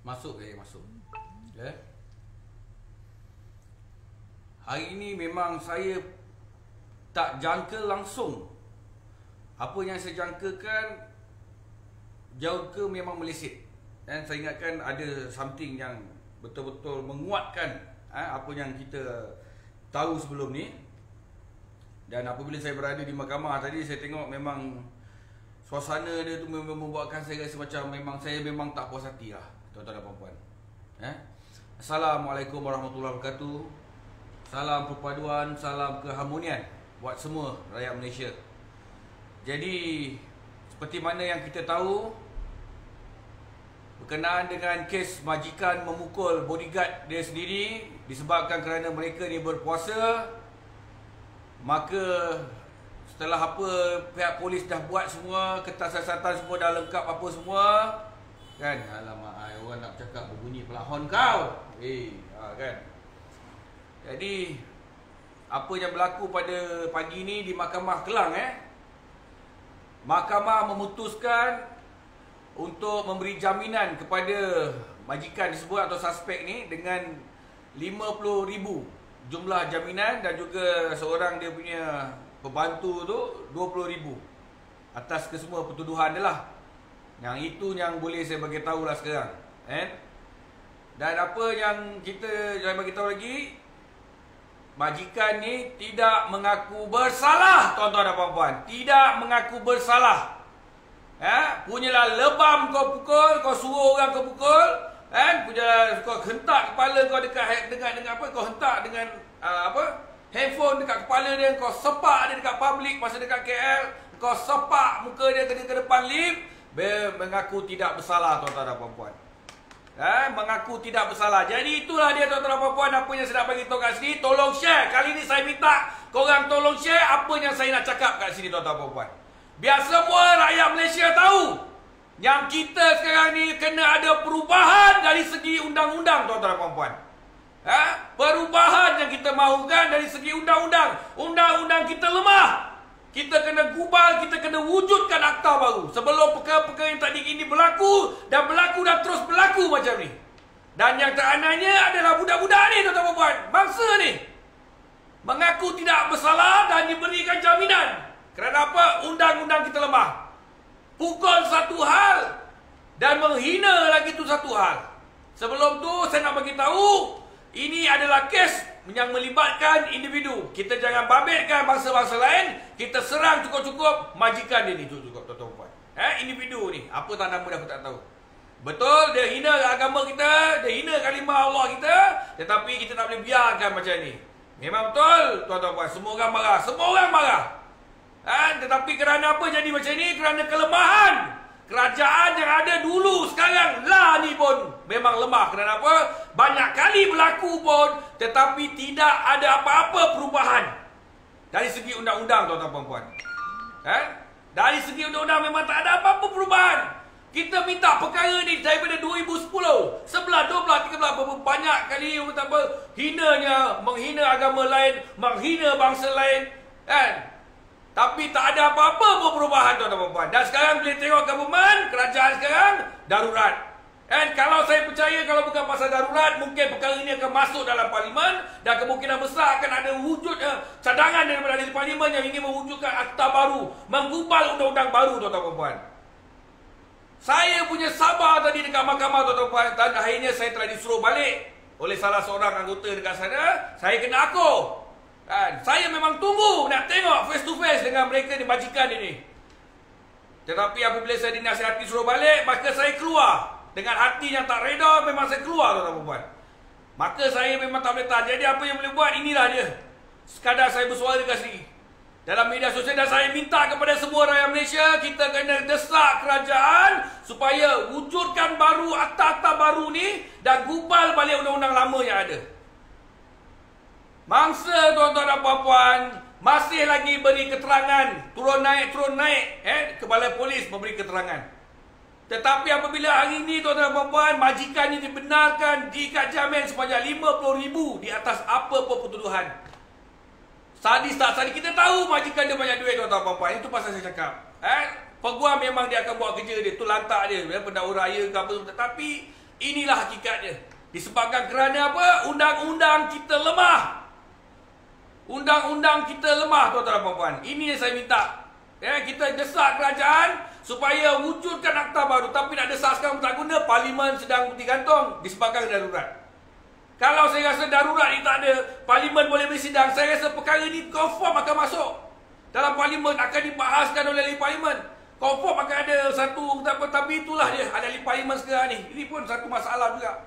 Masuk. Ya. Hari ini memang saya tak jangka langsung. Apa yang saya jangkakan jauh ke memang meleset. Dan saya ingatkan ada something yang betul-betul menguatkan apa yang kita tahu sebelum ni. Dan apabila saya berada di mahkamah tadi, saya tengok memang suasana dia tu memang membuatkan saya rasa macam saya memang tak puas hati lah, tuan-tuan dan puan-puan. Assalamualaikum warahmatullahi wabarakatuh. Salam perpaduan, salam keharmonian buat semua rakyat Malaysia. Jadi seperti mana yang kita tahu, berkenaan dengan kes majikan memukul bodyguard dia sendiri disebabkan kerana mereka ni berpuasa, maka setelah apa pihak polis dah buat semua, kertas siasatan semua dah lengkap apa semua, kan? Alamak, orang nak cakap berbunyi pelahon kau. Kan? Jadi apa yang berlaku pada pagi ni di Mahkamah Kelang, Mahkamah memutuskan untuk memberi jaminan kepada majikan tersebut atau suspek ni dengan 50,000 jumlah jaminan, dan juga seorang dia punya pembantu tu 20,000 atas kesemua pertuduhan dia lah. Yang itu yang boleh saya bagi tahu lah sekarang. Dan apa yang saya bagi tahu lagi, majikan ni tidak mengaku bersalah, tuan-tuan dan puan-puan. Tidak mengaku bersalah. Punyalah lebam kau pukul, kau suruh orang kau pukul, punyalah kau hentak kepala kau dekat dengan apa, kau hentak dengan handphone dekat kepala dia, kau sepak dia dekat public masa dekat KL, kau sepak muka dia ke depan lift. Mengaku tidak bersalah, tuan-tuan dan puan-puan. Mengaku tidak bersalah. Jadi itulah dia, tuan-tuan dan puan-puan, apa yang saya nak bagi tahu kat sini. Tolong share. Kali ni saya minta korang tolong share apa yang saya nak cakap kat sini, tuan-tuan dan puan-puan. Biar semua rakyat Malaysia tahu yang kita sekarang ni kena ada perubahan dari segi undang-undang, tuan-tuan dan puan-puan. Perubahan yang kita mahukan dari segi undang-undang. Undang-undang kita lemah. Kita kena gubal, kita kena wujudkan akta baru sebelum perkara-perkara yang tadi ini berlaku dan terus berlaku macam ni. Dan yang terananya adalah budak-budak ni, tuan-tuan dan puan, bangsa ni mengaku tidak bersalah dan diberikan jaminan. Kerana apa? Undang-undang kita lemah. Pukul satu hal dan menghina lagi tu satu hal. Sebelum tu saya nak bagi tahu, ini adalah kes yang melibatkan individu. Kita jangan babitkan bangsa-bangsa lain. Kita serang cukup-cukup majikan dia ni, cukup, tuan-tuan. Individu ni, apa tak nama dia aku tak tahu. Betul, dia hina agama kita, dia hina kalimah Allah kita, tetapi kita tak boleh biarkan macam ni. Memang betul, tuan-tuan, semua orang marah. Semua orang marah. Tetapi kerana apa jadi macam ni? Kerana kelemahan kerajaan yang ada dulu, sekarang lah ni pun memang lemah. Kerana apa? Banyak kali berlaku pun, tetapi tidak ada apa-apa perubahan dari segi undang-undang, tuan-tuan dan puan. Dari segi undang-undang memang tak ada apa-apa perubahan. Kita minta perkara ni daripada 2010, 11, 12, 13, banyak kali hinanya, menghina agama lain, menghina bangsa lain, tapi tak ada apa-apa perubahan, tuan-tuan dan puan. Dan sekarang boleh tengok government, kerajaan sekarang darurat. Kalau saya percaya, kalau bukan pasal darurat, mungkin perkara ini akan masuk dalam parlimen dan kemungkinan besar akan ada wujud cadangan daripada ahli parlimen yang ingin mewujudkan akta baru, menggubal undang-undang baru, tuan-tuan dan puan. Saya punya sabar tadi dekat mahkamah, tuan-tuan dan puan, dan akhirnya saya telah disuruh balik oleh salah seorang anggota dekat sana. Saya kena akur. Saya memang tunggu nak tengok face to face dengan mereka di majikan ini. Tetapi apabila saya dinasihati suruh balik, maka saya keluar. Dengan hati yang tak reda, memang saya keluar, tuan-tuan dan puan. Maka saya memang tak boleh tahan. Jadi apa yang boleh buat, inilah dia. Sekadar saya bersuara dekat sini dalam media sosial, dan saya minta kepada semua rakyat Malaysia, kita kena desak kerajaan supaya wujudkan baru akta-akta baru ni dan gubal balik undang-undang lama yang ada. Mangsa, tuan-tuan dan puan-puan, masih lagi beri keterangan, turun naik, Kepala Polis memberi keterangan. Tetapi apabila hari ini, tuan-tuan dan puan-puan, majikan ini dibenarkan diikat jamin sepanjang 50,000 di atas apa-apa pertuduhan. Sadis tak sadis, kita tahu majikan dia banyak duit, tuan-tuan dan puan-puan. Itu pasal saya cakap. Peguam memang dia akan buat kerja dia, tu lantak dia, pendahulu raya ke apa. Tetapi Inilah hakikatnya. Disebabkan kerana apa? Undang-undang kita lemah. Undang-undang kita lemah, tuan-tuan dan puan-puan. Ini yang saya minta. Ya, kita desak kerajaan supaya wujudkan akta baru. Tapi nak desak sekarang tak guna. Parlimen sedang putih gantung disebabkan darurat. Kalau saya rasa darurat ni tak ada, Parlimen boleh bersidang, saya rasa perkara ni confirm akan masuk dalam Parlimen, akan dibahaskan oleh ahli Parlimen. Confirm akan ada satu, tapi itulah dia, ada ahli Parlimen sekarang ni. Ini pun satu masalah juga.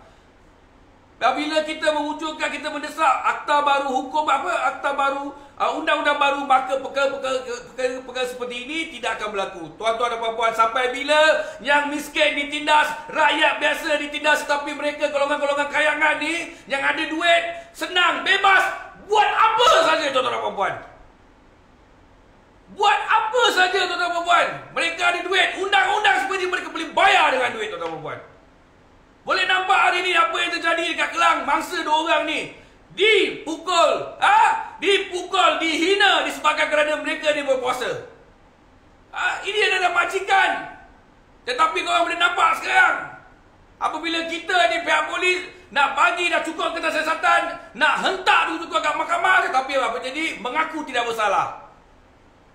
Dan bila kita mewujudkan, kita mendesak akta baru hukum akta baru, undang-undang baru, maka perkara seperti ini tidak akan berlaku. Tuan-tuan dan puan-puan, sampai bila yang miskin ditindas, rakyat biasa ditindas, tetapi mereka golongan-golongan kayangan ni yang ada duit, senang, bebas, buat apa saja, tuan-tuan dan puan-puan. Buat apa saja, tuan-tuan dan puan-puan. Mereka ada duit, undang-undang seperti mereka boleh bayar dengan duit, tuan-tuan dan puan-puan. Boleh nampak hari ni apa yang terjadi dekat Kelang. Mangsa 2 orang ni dipukul, dipukul, dihina disebabkan kerana mereka ni berpuasa. Ini adalah majikan. Tetapi korang boleh nampak sekarang, apabila kita ni pihak polis nak bagi dah cukup kena siasatan, nak hentak tu cukup kat mahkamah, tetapi apa jadi? Mengaku tidak bersalah.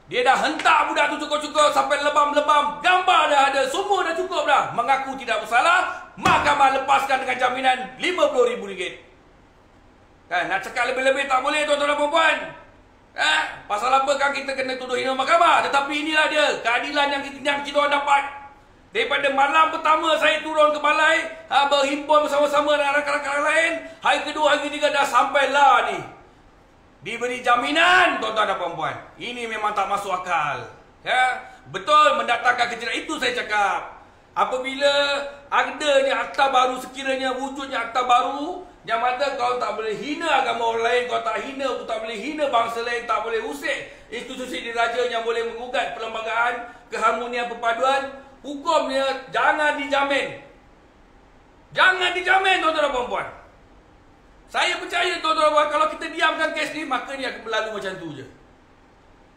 Dia dah hentak budak tu cukup-cukup sampai lebam-lebam, gambar dah ada, semua dah cukup dah. Mengaku tidak bersalah, mahkamah lepaskan dengan jaminan RM50,000. Kan, nak cakap lebih-lebih tak boleh, tuan-tuan dan puan-puan. Pasal apa kan kita kena tuduh hina mahkamah? Tetapi inilah dia keadilan yang kita orang dapat. Daripada malam pertama saya turun ke balai, berhimpun bersama-sama dengan rakan-rakan lain. Hari kedua, hari ketiga dah sampailah ni. Diberi jaminan, tuan-tuan dan puan-puan. Ini memang tak masuk akal. Ya, betul mendatangkan kecederaan. Itu saya cakap. Apabila adanya akta baru, sekiranya wujudnya akta baru, yang mana kau tak boleh hina agama orang lain, kau tak boleh hina bangsa lain, tak boleh usik institusi diraja yang boleh mengugat perlembagaan, keharmonian perpaduan, hukumnya jangan dijamin. Jangan dijamin, tuan-tuan dan puan-puan. Saya percaya, tuan-tuan dan puan, kalau kita diamkan kes ni, maka ni akan berlalu macam tu je.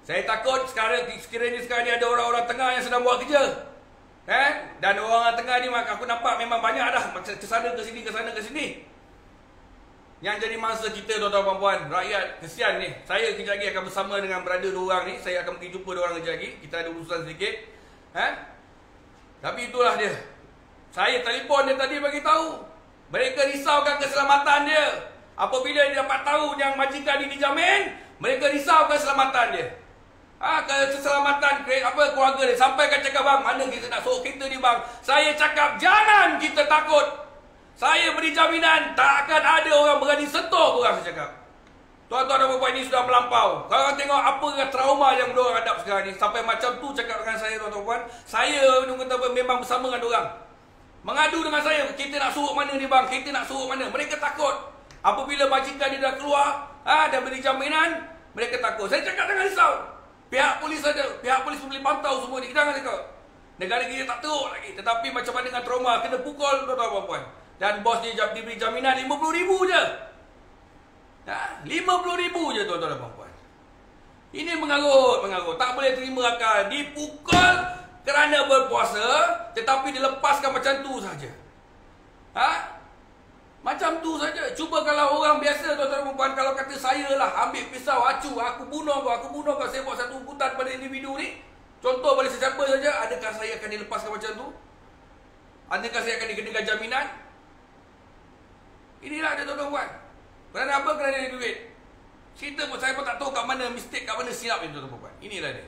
Saya takut sekiranya sekarang ni ada orang-orang tengah yang sedang buat kerja. Dan orang tengah ni, maka aku nampak memang banyak dah kesana ke sini, kesana ke sini. Yang jadi mangsa kita, tuan-tuan dan puan, rakyat kesian ni. Saya kejap lagi akan bersama dengan brother 2 orang ni. Saya akan pergi jumpa 2 orang kejap lagi. Kita ada urusan sedikit. Tapi itulah dia. Saya telefon dia tadi bagi tahu. Mereka risaukan keselamatan dia. Apabila dia dapat tahu yang majikan ini dijamin, mereka risaukan keselamatan dia. Keselamatan keluarga dia. Sampai kan cakap, bang, mana kita nak suruh kita ni, bang? Saya cakap, jangan kita takut. Saya beri jaminan, tak akan ada orang berani sentuh korang, saya cakap. Tuan-tuan dan puan-puan, ini sudah melampau. Korang tengok apa trauma yang diorang hadap sekarang ni. Sampai macam tu cakap dengan saya, tuan-tuan dan puan. Saya memang bersama dengan diorang. Mengadu dengan saya, kita nak suruh mana ni, bang? Kita nak suruh mana? Mereka takut. Apabila majikan dia dah keluar, dah beri jaminan, mereka takut. Saya cakap jangan risau. Pihak polis saja, pihak polis boleh pantau semua ni. Jangan cakap. Negara kita tak teruk lagi. Tetapi macam mana dengan trauma, kena pukul, tuan-tuan dan puan. Dan bos dia diberi jaminan RM50,000 je. RM50,000 je, tuan-tuan dan puan. Ini mengarut. Tak boleh terima akal. Dipukul kerana berpuasa, tetapi dilepaskan macam tu saja. Macam tu saja. Cuba kalau orang biasa, tuan-tuan dan puan, kalau kata saya lah ambil pisau, acu, aku bunuh kau, saya buat satu hukutan pada individu ni. Contoh pada sesiapa saja, adakah saya akan dilepaskan macam tu? Adakah saya akan dikenakan jaminan? Inilah dia, tuan-tuan dan puan. Kerana apa? Kerana dia duit. Cerita pun saya pun tak tahu kat mana mistake, kat mana silap ni, tuan-tuan dan puan. Inilah dia.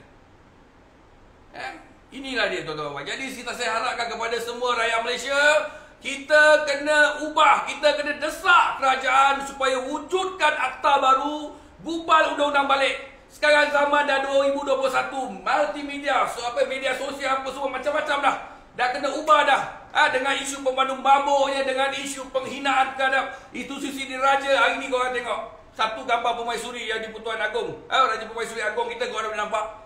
Inilah dia, tuan-tuan dan puan. Jadi saya harapkan kepada semua rakyat Malaysia, kita kena ubah, kita kena desak kerajaan supaya wujudkan akta baru, gubal undang-undang balik. Sekarang zaman dah 2021, multimedia, media sosial apa semua macam-macam dah. Dah kena ubah dah. Dengan isu pembantu mabuknya, dengan isu penghinaan terhadap institusi diraja. Hari ni korang tengok satu gambar Permaisuri yang di Pertuan Agong. Raja Permaisuri Agong kita korang boleh nampak.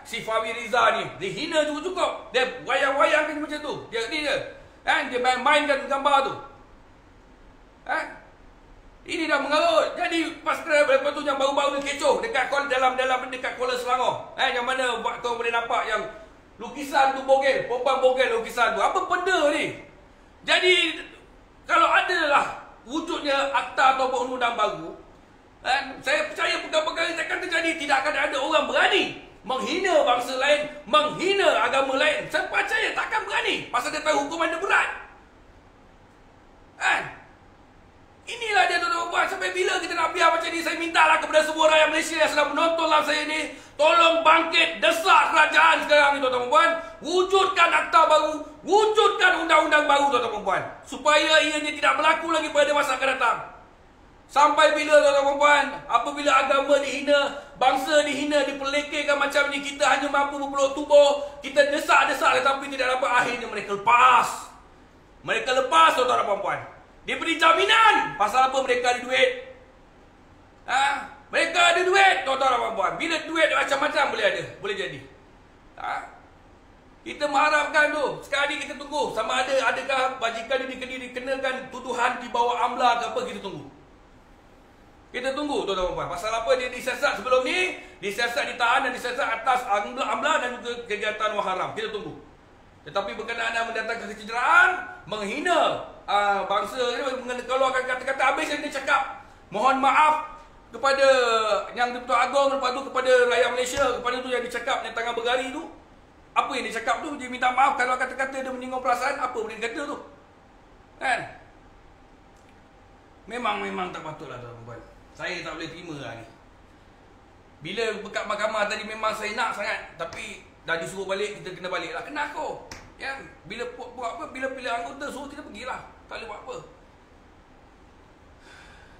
Si Fawi Riza ni dihina cukup-cukup. Dia wayang-wayangkan macam tu. Dia dia main-mainkan gambar tu. Ini dah mengarut. Jadi lepas tu yang baru-baru ni kecoh dekat dekat Kuala Selangor. Yang mana kau boleh nampak yang lukisan tu bogel, perempuan bogel lukisan tu. Apa benda ni? Jadi Kalau adalah wujudnya akta atau undang-undang baru, saya percaya perkara-perkara takkan terjadi. Tidak akan ada orang berani menghina bangsa lain, menghina agama lain. Saya percaya takkan berani. Pasal dia tahu hukuman dia berat. Inilah dia tuan-tuan puan. Sampai bila kita nak biar macam ni? Saya mintalah kepada semua rakyat Malaysia yang sedang menonton live saya ni, tolong bangkit, desak kerajaan sekarang ni tuan-tuan puan. Wujudkan akta baru, wujudkan undang-undang baru tuan-tuan puan, supaya ianya tidak berlaku lagi pada masa akan datang. Sampai bila tuan-tuan puan? Apabila agama dihina, bangsa dihina, diperlekehkan macam ni, kita hanya mampu berpeluk tubuh, kita desak-desak tetapi tidak dapat. Akhirnya mereka lepas. Mereka lepas tuan-tuan puan. Dia beri jaminan. Pasal apa? Mereka ada duit. Mereka ada duit tuan-tuan puan. Bila duit macam-macam boleh ada, boleh jadi. Kita mengharapkan tu. Sekarang ni kita tunggu sama ada adakah bajikan ini dikenakan tuduhan di bawah AMLA ke apa. Kita tunggu. Kita tunggu tuan-tuan puan. Pasal apa dia disiasat sebelum ni? Disiasat, ditahan dan disiasat atas AMLA dan juga kegiatan wang haram. Kita tunggu. Tetapi berkenaan dengan mendatangkan kecederaan, menghina bangsa ni, mengeluarkan kata-kata habis yang dia cakap. Mohon maaf kepada Yang di-Pertuan Agong, lepas tu kepada rakyat Malaysia, kepada tu yang dicakap yang tangan bergari tu. Apa yang dia cakap tu? Dia minta maaf kalau kata-kata dia menyinggung perasaan. Apa boleh dia kata tu? Kan? Memang tak patutlah tuan-tuan. Saya tak boleh terima lah ni. Bila dekat mahkamah tadi memang saya nak sangat, tapi dah disuruh balik, kita kena balik lah. Kena aku. Ya, bila buat apa? Bila pilih anggota suruh kita pergilah. Tak boleh buat apa.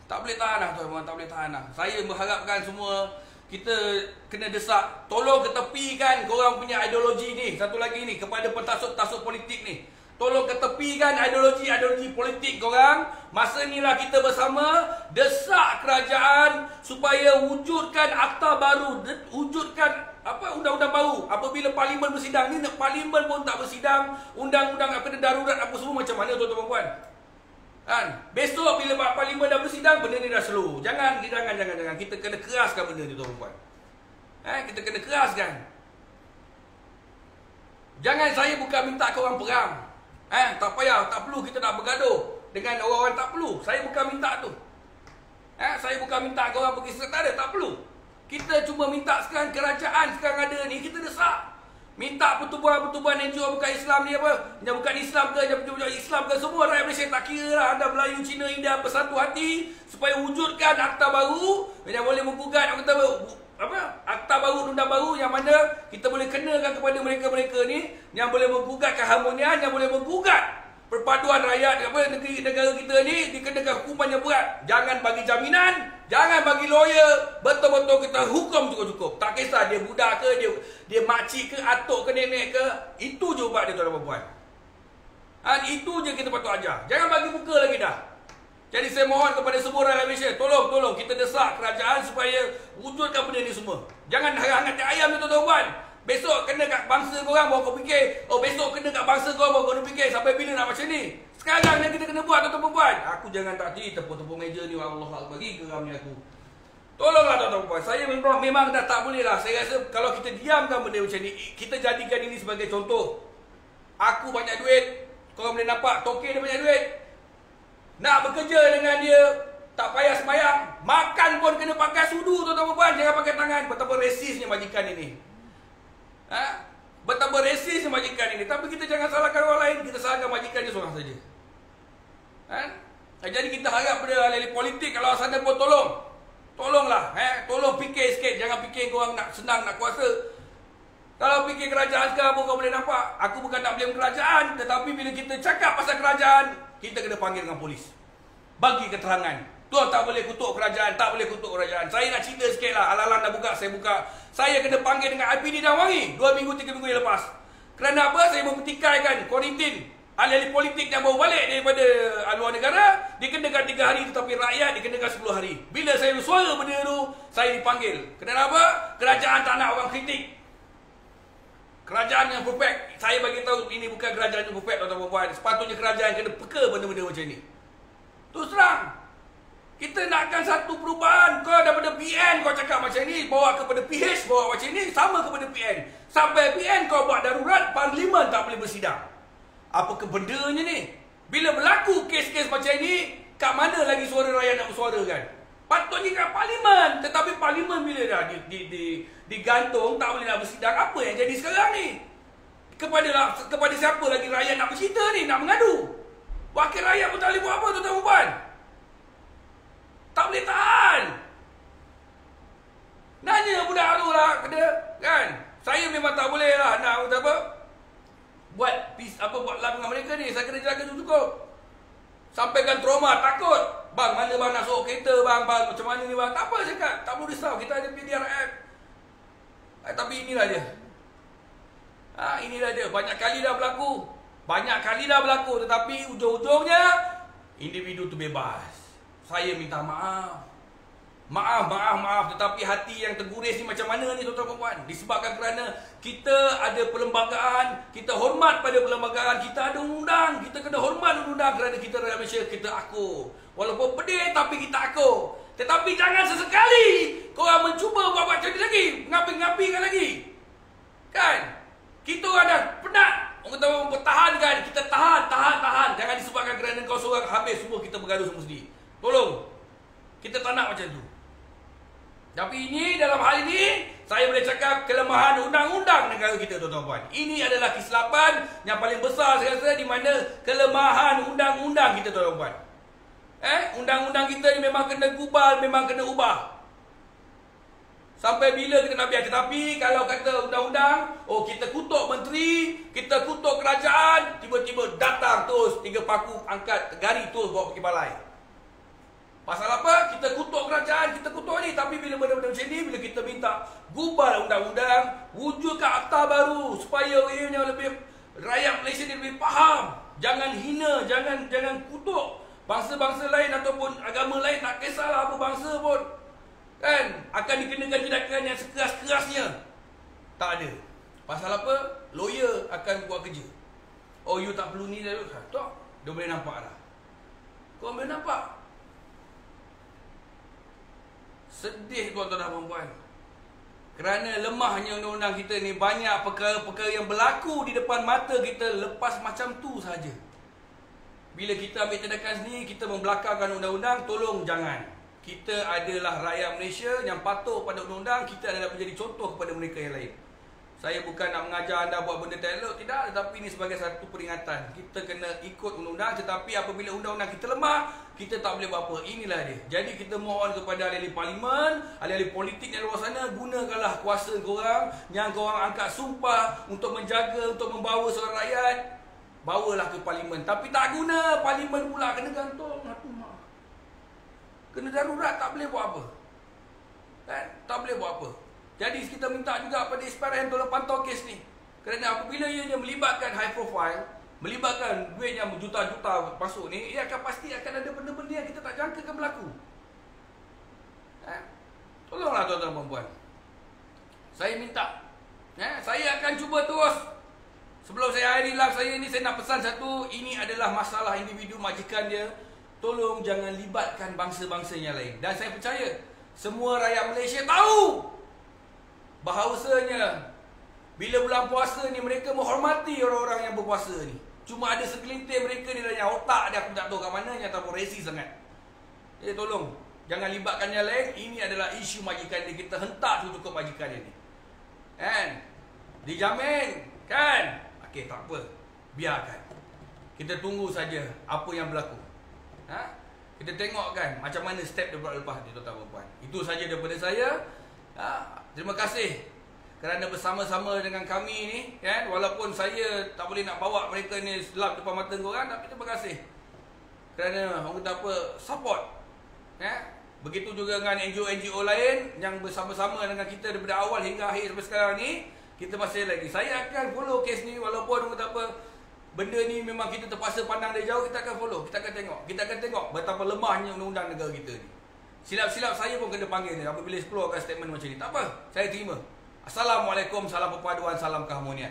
Tak boleh tahan lah tuan-tuan, tak boleh tahan lah. Saya berharapkan semua kita kena desak, tolong ketepikan korang punya ideologi ni. Satu lagi ni, kepada pentasuk-tasuk politik ni, tolong ketepikan ideologi politik korang. Masa inilah kita bersama desak kerajaan supaya wujudkan akta baru, wujudkan undang-undang baru. Apabila parlimen bersidang ni, parlimen pun tak bersidang, undang-undang apa darurat apa semua macam mana tuan-tuan puan? Besok bila parlimen dah bersidang, benda ni dah slow. Jangan. Kita kena keraskan benda ni tuan-tuan puan. Kita kena keraskan. Jangan, saya bukan minta korang perang. Tak payah, tak perlu kita nak bergaduh dengan orang-orang, tak perlu. Saya bukan minta tu. Saya bukan minta korang pergi sekretariat, tak perlu. Kita cuma minta sekarang kerajaan sekarang ada ni, kita desak. Minta pertubuhan-pertubuhan NGO bukan Islam ni apa, yang bukan Islam ke, yang bukan Islam ke, semua rakyat Malaysia tak kira lah. Anda Melayu, Cina, India bersatu hati supaya wujudkan akta baru yang boleh menggugat akta baru, undang baru yang mana kita boleh kenakan kepada mereka-mereka ni, yang boleh menggugat keharmonian, yang boleh menggugat perpaduan rakyat negara kita ni, dikenakan hukuman yang berat. Jangan bagi jaminan, jangan bagi lawyer, betul-betul kita hukum cukup-cukup. Tak kisah dia budak ke, dia makcik ke, atuk ke, nenek ke, itu je ubat dia tuan-tuan puan. Itu je kita patut ajar. Jangan bagi muka lagi dah. Jadi saya mohon kepada semua rakyat Malaysia, tolong kita desak kerajaan supaya wujudkan benda ni semua. Jangan hangat ayam tu tuan-tuan puan. Besok kena kat bangsa korang baru kau fikir. Besok kena kat bangsa korang baru kau fikir. Sampai bila nak macam ni? Sekarang yang kita kena buat tuan-tuan puan. Aku jangan tak tepuk-tepuk meja ni. Allah bagi geram ni aku. Tolonglah tuan-tuan puan. Saya memang dah tak boleh lah. Saya rasa kalau kita diamkan benda macam ni, kita jadikan ini sebagai contoh. Aku banyak duit. Korang boleh nampak Tokey dia banyak duit. Nak bekerja dengan dia, tak payah sembahyang. Makan pun kena pakai sudu tuan-tuan puan. Jangan pakai tangan. Betapa rasisnya majikan ini. Betapa rasisnya majikan ini. Tapi kita jangan salahkan orang lain, kita salahkan majikan dia seorang saja. Jadi kita harap pada ahli politik, kalau sana pun tolonglah. Tolong fikir sikit. Jangan fikir korang nak senang, nak kuasa. Kalau fikir kerajaan sekarang pun kau boleh nampak. Aku bukan nak blame kerajaan, tetapi bila kita cakap pasal kerajaan, kita kena panggil dengan polis, bagi keterangan. Tuan tak boleh kutuk kerajaan, tak boleh kutuk kerajaan. Saya nak cerita sikit lah. Alang-alang dah buka, saya buka. Saya kena panggil dengan IPD dan Wangi 2 minggu, 3 minggu yang lepas. Kerana apa? Saya mempertikaikan kuarantin ahli-ahli politik yang baru balik daripada luar negara. Dikenakan 3 hari, tetapi rakyat dikenakan 10 hari. Bila saya bersuara benda tu, saya dipanggil. Kenapa? Kerajaan tak nak orang kritik. Kerajaan yang perfect. Saya bagi tahu ini bukan kerajaan yang perfect tuan-tuan puan. Sepatutnya kerajaan kena peka benda-benda macam ni. Terus terang. Kita nakkan satu perubahan. Kau daripada PN kau cakap macam ni, bawa kepada PH bawa macam ni, sama kepada PN. Sampai PN kau buat darurat, parlimen tak boleh bersidang. Apa kebendanya ni? Bila berlaku kes-kes macam ini, kat mana lagi suara rakyat nak bersuara kan? Patutnya kat parlimen. Tetapi parlimen bila dah digantung, tak boleh nak bersidang. Apa yang jadi sekarang ni? Kepada siapa lagi rakyat nak bercerita ni, nak mengadu? Wakil rakyat pun tak boleh buat apa, tuan-tuan dan puan. Tak boleh tahan. Nanya budak Aru lah, kena, kan? Saya memang tak boleh lah nak buat lab dengan mereka ni. Saya kena jaga cukup. Sampaikan trauma, takut. Bang, mana bang nak suruh kereta bang, macam mana ni bang? Tak apa cakap, tak perlu risau. Kita ada PDRF. Tapi inilah dia. Inilah dia. Banyak kali dah berlaku. Tetapi ujung-ujungnya individu tu bebas. Saya minta maaf. Maaf. Tetapi hati yang terguris ni macam mana ni tuan-tuan dan puan? Disebabkan kerana kita ada perlembagaan, kita hormat pada perlembagaan, kita ada undang, kita kena hormat undang kerana kita rakyat Malaysia, kita akur. Walaupun pedih tapi kita akur. Tetapi jangan sesekali korang mencuba buat macam ni lagi, ngapi-ngapikan lagi. Kan? Kita orang dah penat. Orang kata mempertahankan, kita tahan. Jangan disebabkan kerana kau seorang habis semua kita bergaduh semua sendiri. Tolong. Kita tak nak macam tu. Tapi ini, dalam hal ini, saya boleh cakap kelemahan undang-undang negara kita, tuan-tuan puan. Ini adalah kesilapan yang paling besar saya rasa, di mana kelemahan undang-undang kita, tuan-tuan puan. Undang-undang kita ni memang kena gubal, memang kena ubah. Sampai bila kita nak biar? Tetapi kalau kata undang-undang, kita kutuk menteri, kita kutuk kerajaan, tiba-tiba datang terus 3 paku angkat gari terus bawa pergi balai. Pasal apa? Kita kutuk kerajaan, kita kutuk ni. Tapi bila benda-benda macam ni, bila kita minta gubal undang-undang, wujudkan akta baru supaya ianya lebih, rakyat Malaysia ni lebih faham. Jangan hina, jangan kutuk bangsa-bangsa lain ataupun agama lain, tak kisahlah apa bangsa pun. Kan? Akan dikenakan tindakan yang sekeras-kerasnya. Tak ada. Pasal apa? Lawyer akan buat kerja. You tak perlu ni dah. Tak. Dia boleh nampak dah. Kau boleh nampak. Sedih tuan-tuan dan puan-puan. Kerana lemahnya undang-undang kita ni, banyak perkara-perkara yang berlaku di depan mata kita lepas macam tu saja. Bila kita ambil tindakan sendiri, kita membelakangkan undang-undang, tolong jangan. Kita adalah rakyat Malaysia yang patuh pada undang-undang, kita adalah menjadi contoh kepada mereka yang lain. Saya bukan nak mengajar anda buat benda tak elok, tidak, tetapi ini sebagai satu peringatan. Kita kena ikut undang-undang, tetapi apabila undang-undang kita lemah, kita tak boleh buat apa. Inilah dia. Jadi kita mohon kepada ahli-ahli parlimen, ahli-ahli politik yang luar sana, gunakanlah kuasa korang yang korang angkat sumpah untuk menjaga, untuk membawa suara rakyat. Bawalah ke parlimen. Tapi tak guna, parlimen pula kena gantung. Kena darurat, tak boleh buat apa. Kan? Tak boleh buat apa. Jadi kita minta juga pada SPRM tolong pantau kes ni. Kerana apabila ianya melibatkan high profile, melibatkan duit yang berjuta-juta masuk ni, ia akan pasti akan ada benda-benda yang kita tak jangkakan berlaku. Tolonglah tuan-tuan dan puan. Saya minta. Saya akan cuba terus. Sebelum saya akhiri live saya ni, saya nak pesan satu. Ini adalah masalah individu majikan dia. Tolong jangan libatkan bangsa-bangsa yang lain. Dan saya percaya semua rakyat Malaysia tahu bahawasanya bila bulan puasa ni mereka menghormati orang-orang yang berpuasa ni. Cuma ada segelintir mereka ni yang otak dia aku tak tahu kat mana, yang ataupun resi sangat. Tolong jangan libatkan yang lain. Ini adalah isu majikan dia. Kita hentak cukup majikan dia ni. Kan? Dijamin. Kan? Okey, tak apa. Biarkan. Kita tunggu saja apa yang berlaku. Kita tengok kan macam mana step dia lepas ni, tuan-tuan dan puan. Itu saja daripada saya. Terima kasih kerana bersama-sama dengan kami ni, kan. Walaupun saya tak boleh nak bawa mereka ni selap depan mata korang, tapi terima kasih kerana orang kata apa, support. Begitu juga dengan NGO-NGO lain yang bersama-sama dengan kita daripada awal hingga akhir sampai sekarang ni. Kita masih lagi. Saya akan follow kes ni walaupun orang kata apa, benda ni memang kita terpaksa pandang dari jauh. Kita akan follow, kita akan tengok betapa lemahnya undang-undang negara kita ni. Silap-silap saya pun kena panggil ni apabila keluarkan statement macam ni. Tak apa, saya terima. Assalamualaikum, salam perpaduan, salam keharmonian.